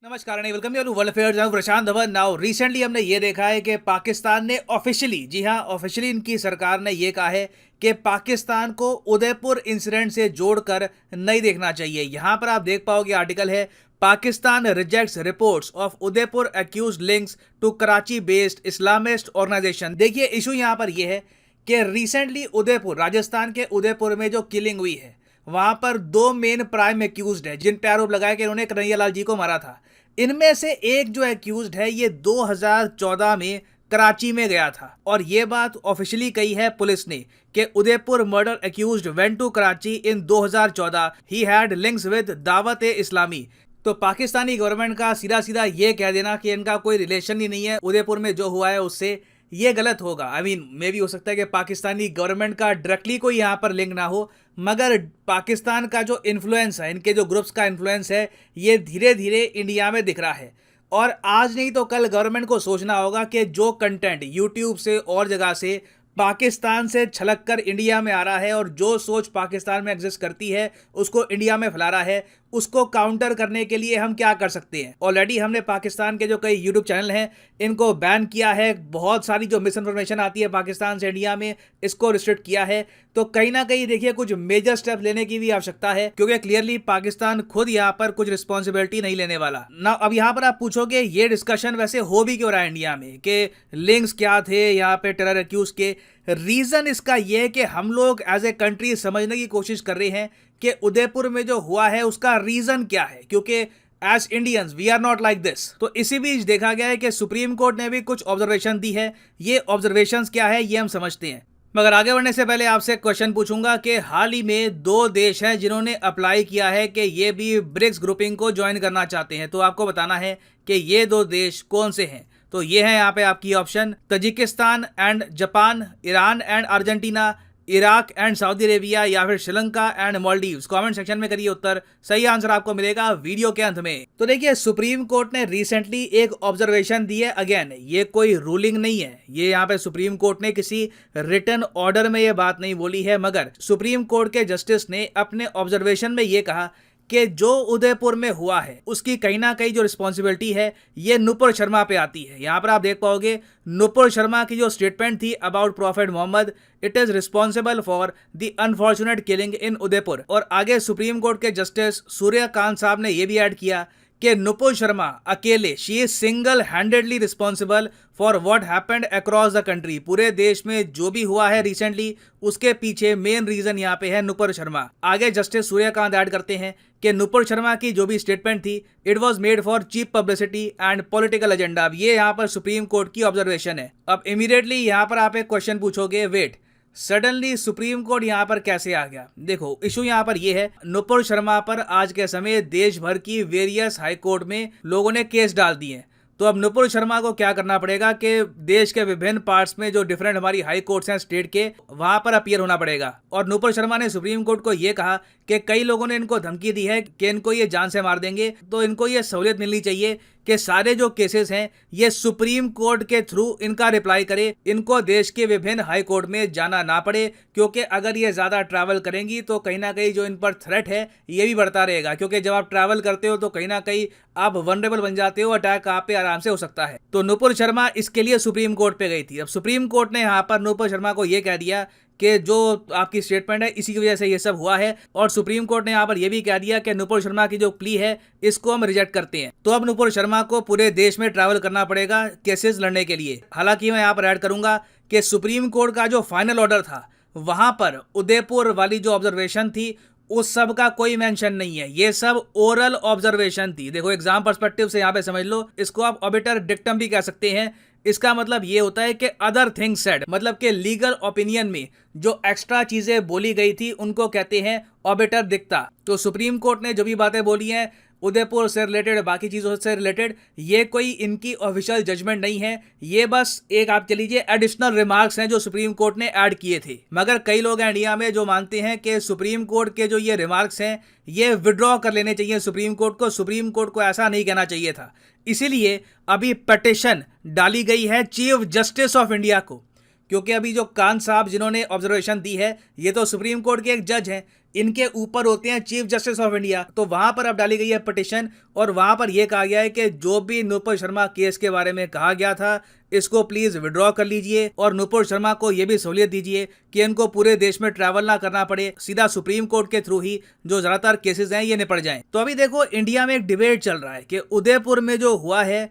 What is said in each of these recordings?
नमस्कार and welcome to world affairs. मैं Prashant Dhawan. Now recently हमने ये देखा है कि पाकिस्तान ने ऑफिशियली, जी हाँ ऑफिशियली इनकी सरकार ने ये कहा है कि पाकिस्तान को उदयपुर इंसिडेंट से जोड़कर नहीं देखना चाहिए। यहाँ पर आप देख पाओगे आर्टिकल है, Pakistan rejects reports of Udaipur accused links to Karachi based Islamist organization. देखिए इशू यहाँ पर यह है कि रिसेंटली उदयपुर, राजस्थान के उदयपुर में जो किलिंग हुई है वहां पर दो मेन प्राइम एक्यूज्ड है जिन पे आरोप लगाया कि इन्होंने कन्हैयालाल जी को मारा था। इनमें से एक जो एक्यूज्ड है ये 2014 में कराची में गया था और ये बात ऑफिशियली कही है पुलिस ने कि Udaipur murder accused went to Karachi in 2014। He had links with Dawat e इस्लामी। तो पाकिस्तानी गवर्नमेंट का सीधा सीधा ये कह देना कि इनका कोई रिलेशन ही नहीं है उदयपुर में जो हुआ है उससे, ये गलत होगा। आई मीन मे भी हो सकता है कि पाकिस्तानी गवर्नमेंट का डायरेक्टली कोई यहाँ पर लिंक ना हो, मगर पाकिस्तान का जो इन्फ्लुएंस है, इनके जो ग्रुप्स का इन्फ्लुएंस है, ये धीरे धीरे इंडिया में दिख रहा है। और आज नहीं तो कल गवर्नमेंट को सोचना होगा कि जो कंटेंट यूट्यूब से और जगह से पाकिस्तान से छलक कर इंडिया में आ रहा है और जो सोच पाकिस्तान में एग्जिस्ट करती है उसको इंडिया में फैला रहा है, उसको काउंटर करने के लिए हम क्या कर सकते हैं। ऑलरेडी हमने पाकिस्तान के जो कई यूट्यूब चैनल हैं इनको बैन किया है। बहुत सारी जो मिस इन्फॉर्मेशन आती है पाकिस्तान से इंडिया में, इसको रिस्ट्रिक्ट किया है। तो कहीं ना कहीं देखिए कुछ मेजर स्टेप लेने की भी आवश्यकता है, क्योंकि क्लियरली पाकिस्तान खुद यहाँ पर कुछ रिस्पॉन्सिबिलिटी नहीं लेने वाला ना। अब यहाँ पर आप पूछोगे ये डिस्कशन वैसे हो भी क्यों रहा है इंडिया में कि लिंक्स क्या थे यहाँ पे टेरर एक्यूज के। रीजन इसका यह है कि हम लोग एज ए कंट्री समझने की कोशिश कर रहे हैं कि उदयपुर में जो हुआ है उसका रीजन क्या है, क्योंकि as Indians we are not like this. तो इसी बीच देखा गया है कि सुप्रीम कोर्ट ने भी कुछ ऑब्जर्वेशन दी है। ये ऑब्जर्वेशंस क्या है ये हम समझते हैं, मगर आगे बढ़ने से पहले आपसे क्वेश्चन पूछूंगा कि हाल ही में दो देश हैं जिन्होंने अप्लाई किया है कि ये भी ब्रिक्स ग्रुपिंग को ज्वाइन करना चाहते हैं। तो आपको बताना है कि ये दो देश कौन से हैं। तो ये है यहाँ पे आपकी option, Tajikistan and Japan, Iran and Argentina, Iraq and Saudi Arabia, या फिर Sri Lanka and Maldives. Comment section में करिए उत्तर, सही आंसर आपको मिलेगा वीडियो के अंत में। तो देखिए सुप्रीम कोर्ट ने रिसेंटली एक ऑब्जर्वेशन दी है। अगेन ये कोई रूलिंग नहीं है, ये यहाँ पे सुप्रीम कोर्ट ने किसी रिटन ऑर्डर में ये बात नहीं बोली है, मगर सुप्रीम कोर्ट के जस्टिस ने अपने ऑब्जर्वेशन में ये कहा कि जो उदयपुर में हुआ है उसकी कहीं ना कहीं जो रिस्पॉन्सिबिलिटी है ये नुपुर शर्मा पे आती है। यहाँ पर आप देख पाओगे नुपुर शर्मा की जो स्टेटमेंट थी about prophet Mohammed, it is responsible for the unfortunate killing in Udaipur. और आगे सुप्रीम कोर्ट के जस्टिस सूर्यकांत साहब ने यह भी ऐड किया कि नुपुर शर्मा अकेले, she is single handedly responsible for what happened across the country. पूरे देश में जो भी हुआ है रिसेंटली उसके पीछे मेन रीजन यहाँ पे है नुपुर शर्मा। आगे जस्टिस सूर्यकांत ऐड करते हैं कि नुपुर शर्मा की जो भी स्टेटमेंट थी it was made for cheap publicity and political agenda. अब ये यहाँ पर सुप्रीम कोर्ट की ऑब्जर्वेशन है। अब इमीडिएटली यहाँ पर आप एक क्वेश्चन पूछोगे, वेट सडनली सुप्रीम कोर्ट यहाँ पर कैसे आ गया। देखो इशू यहाँ पर यह है, नुपुर शर्मा पर आज के समय देश भर की वेरियस हाई कोर्ट में लोगों ने केस डाल दिए हैं। तो अब नुपुर शर्मा को क्या करना पड़ेगा कि देश के विभिन्न पार्ट्स में जो डिफरेंट हमारी हाई कोर्ट्स हैं स्टेट के, वहां पर अपीयर होना पड़ेगा। और नुपुर शर्मा ने सुप्रीम कोर्ट को यह कहा कि कई लोगों ने इनको धमकी दी है कि इनको ये जान से मार देंगे, तो इनको ये सहूलियत मिलनी चाहिए कि सारे जो केसेस हैं ये सुप्रीम कोर्ट के थ्रू इनका रिप्लाई करे, इनको देश के विभिन्न हाई कोर्ट में जाना ना पड़े। क्योंकि अगर ये ज्यादा ट्रैवल करेंगी तो कहीं ना कहीं जो इन पर थ्रेट है ये भी बढ़ता रहेगा, क्योंकि जब आप ट्रैवल करते हो तो कहीं ना कहीं आप वनरेबल बन जाते हो, अटैक आप पे आराम से हो सकता है। तो नुपुर शर्मा इसके लिए सुप्रीम कोर्ट पे गई थी। अब सुप्रीम कोर्ट ने यहाँ पर नुपुर शर्मा को यह कह दिया कि जो आपकी स्टेटमेंट है इसी की वजह से ये सब हुआ है, और सुप्रीम कोर्ट ने यहाँ पर यह भी कह दिया कि नुपुर शर्मा की जो प्ली है इसको हम रिजेक्ट करते हैं। तो अब नुपुर शर्मा को पूरे देश में ट्रैवल करना पड़ेगा केसेस लड़ने के लिए। हालांकि मैं यहाँ पर ऐड करूंगा कि सुप्रीम कोर्ट का जो फाइनल ऑर्डर था वहां पर उदयपुर वाली जो ऑब्जर्वेशन थी उस सब का कोई मेंशन नहीं है, ये सब ओरल ऑब्जर्वेशन थी। देखो एग्जाम पर्सपेक्टिव से यहाँ पे समझ लो, इसको आप ऑबिटर डिक्टम भी कह सकते हैं। इसका मतलब ये होता है कि अदर थिंग्स सेड, मतलब कि लीगल ओपिनियन में जो एक्स्ट्रा चीजें बोली गई थी उनको कहते हैं ऑबिटर दिक्ता। तो सुप्रीम कोर्ट ने जो भी बातें बोली हैं उदयपुर से रिलेटेड, बाकी चीजों से रिलेटेड, ये कोई इनकी ऑफिशियल जजमेंट नहीं है, ये बस एक आप चलीजिए एडिशनल रिमार्क्स हैं जो सुप्रीम कोर्ट ने ऐड किए थे। मगर कई लोग हैं इंडिया में जो मानते हैं कि सुप्रीम कोर्ट के जो ये रिमार्क्स हैं ये विड्रॉ कर लेने चाहिए सुप्रीम कोर्ट को। सुप्रीम कोर्ट को ऐसा नहीं कहना चाहिए था, इसीलिए अभी पिटीशन डाली गई है चीफ जस्टिस ऑफ इंडिया को। क्योंकि अभी जो कांत साहब जिन्होंने ऑब्जर्वेशन दी है ये तो सुप्रीम कोर्ट के एक जज हैं, इनके ऊपर होते हैं चीफ जस्टिस ऑफ इंडिया। तो वहां पर अब डाली गई है पिटिशन और वहां पर यह कहा गया है कि जो भी नुपुर शर्मा केस के बारे में कहा गया था इसको प्लीज विड्रॉ कर लीजिए और नुपुर शर्मा को यह भी सहूलियत दीजिए कि इनको पूरे देश में ट्रैवल ना करना पड़े, सीधा सुप्रीम कोर्ट के थ्रू ही जो ज्यादातर केसेस हैं ये निपट जाएं। तो अभी देखो इंडिया में एक डिबेट चल रहा है कि उदयपुर में जो हुआ है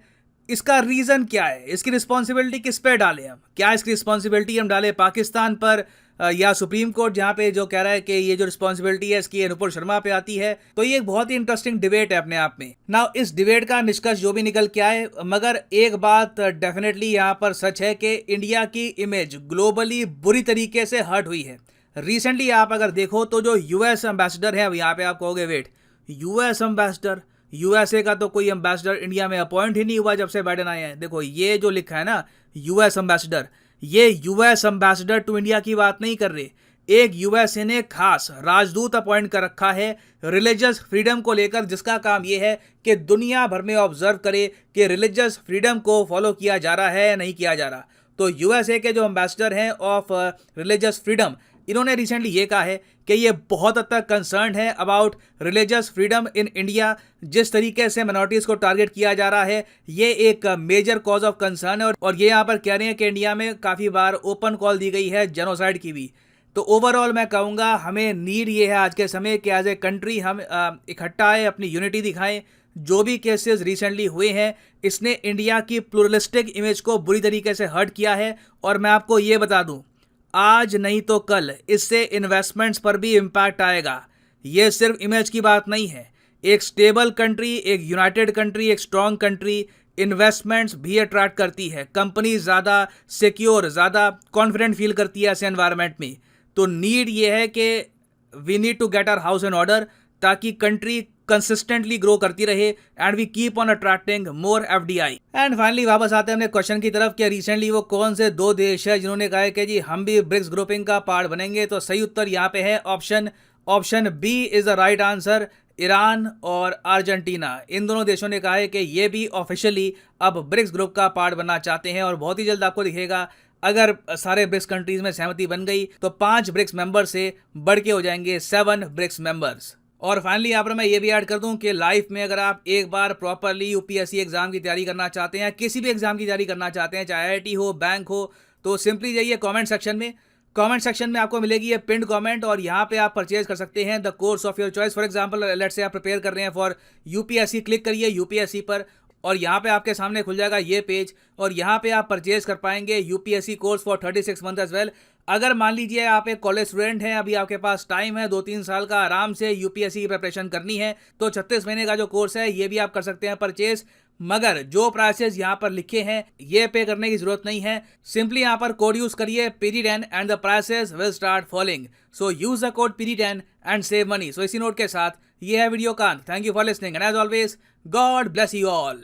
इसका रीजन क्या है, इसकी रिस्पॉन्सिबिलिटी किस पे डालें हम, क्या इसकी रिस्पॉन्सिबिलिटी हम डालें पाकिस्तान पर या सुप्रीम कोर्ट जहां पे जो कह रहा है कि ये जो रिस्पॉन्सिबिलिटी है इसकी नुपुर शर्मा पे आती है। तो ये एक बहुत ही इंटरेस्टिंग डिबेट है अपने आप में। नाउ इस डिबेट का निष्कर्ष जो भी निकल के आए, मगर एक बात डेफिनेटली यहाँ पर सच है कि इंडिया की इमेज ग्लोबली बुरी तरीके से हर्ट हुई है। रिसेंटली आप अगर देखो तो जो यूएस एम्बेसडर है, अब यहाँ पे आप कहोगे वेट, यूएस एम्बेसडर, यूएसए का तो कोई एम्बेसडर इंडिया में अपॉइंट ही नहीं हुआ जब से बाइडेन आए हैं। देखो ये जो लिखा है ना यूएस एम्बेसडर, ये यूएस एम्बेसडर टू इंडिया की बात नहीं कर रहे। एक यूएसए ने खास राजदूत अपॉइंट कर रखा है रिलीजियस फ्रीडम को लेकर, जिसका काम यह है कि दुनिया भर में ऑब्जर्व करे कि रिलीजियस फ्रीडम को फॉलो किया जा रहा है या नहीं किया जा रहा। तो यूएसए के जो एम्बेसडर हैं ऑफ रिलीजियस फ्रीडम, इन्होंने रिसेंटली ये कहा है कि ये बहुत हद तक कंसर्न है about religious freedom in India. जिस तरीके से माइनॉरिटीज़ को टारगेट किया जा रहा है ये एक मेजर कॉज ऑफ कंसर्न है और ये यहाँ पर कह रहे हैं कि इंडिया में काफ़ी बार ओपन कॉल दी गई है जेनोसाइड की भी। तो ओवरऑल मैं कहूँगा हमें नीड ये है आज के समय कि एज ए कंट्री हम इकट्ठा आए, अपनी यूनिटी दिखाएं। जो भी केसेस रिसेंटली हुए हैं इसने इंडिया की प्लूरलिस्टिक इमेज को बुरी तरीके से हर्ट किया है। और मैं आपको ये बता दूं, आज नहीं तो कल इससे इन्वेस्टमेंट्स पर भी इम्पैक्ट आएगा। ये सिर्फ इमेज की बात नहीं है। एक स्टेबल कंट्री, एक यूनाइटेड कंट्री, एक स्ट्रॉन्ग कंट्री इन्वेस्टमेंट्स भी अट्रैक्ट करती है। कंपनी ज़्यादा सिक्योर, ज़्यादा कॉन्फिडेंट फील करती है ऐसे एनवायरनमेंट में। तो नीड ये है कि we need to get our house in order ताकि कंट्री कंसिस्टेंटली ग्रो करती रहे and we keep on attracting more FDI. And finally वापस आते हैं अपने क्वेश्चन की तरफ कि रिसेंटली वो कौन से दो देश है जिन्होंने कहा है कि जी हम भी ब्रिक्स ग्रुपिंग का पार्ट बनेंगे। तो सही उत्तर यहाँ पे है option B is the right answer, Iran और अर्जेंटीना। इन दोनों देशों ने कहा है कि ये भी ऑफिशियली अब ब्रिक्स ग्रुप का पार्ट बनना चाहते हैं और बहुत ही जल्द आपको दिखेगा अगर सारे ब्रिक्स कंट्रीज में सहमति बन गई तो 5 ब्रिक्स मेंबर से बढ़ के हो जाएंगे 7 ब्रिक्स मेंबर्स। और फाइनली यहाँ पर मैं ये भी ऐड कर दूं कि लाइफ में अगर आप एक बार प्रॉपरली यूपीएससी एग्जाम की तैयारी करना चाहते हैं, किसी भी एग्जाम की तैयारी करना चाहते हैं, चाहे आईआईटी हो, बैंक हो, तो सिंपली जाइए कमेंट सेक्शन में आपको मिलेगी ये पिंड कमेंट और यहाँ पे आप परचेज कर सकते हैं the course of your choice. For example let's say आप प्रिपेयर कर रहे हैं फॉर यूपीएससी, क्लिक करिए यूपीएससी पर और यहाँ पे आपके सामने खुल जाएगा ये पेज और यहाँ पे आप परचेज कर पाएंगे UPSC course for 36 month as well. अगर मान लीजिए आप एक कॉलेज स्टूडेंट हैं, अभी आपके पास टाइम है 2-3 साल का आराम से यूपीएससी की प्रिपरेशन करनी है, तो 36 महीने का जो कोर्स है ये भी आप कर सकते हैं परचेज। मगर जो प्राइसेस यहाँ पर लिखे हैं ये पे करने की जरूरत नहीं है। सिंपली यहाँ पर कोड यूज करिए PD10 and the prices will start falling. So use the code PD10 and save money. So इसी नोट के साथ ये है वीडियो का। Thank you for listening and as always God bless you all.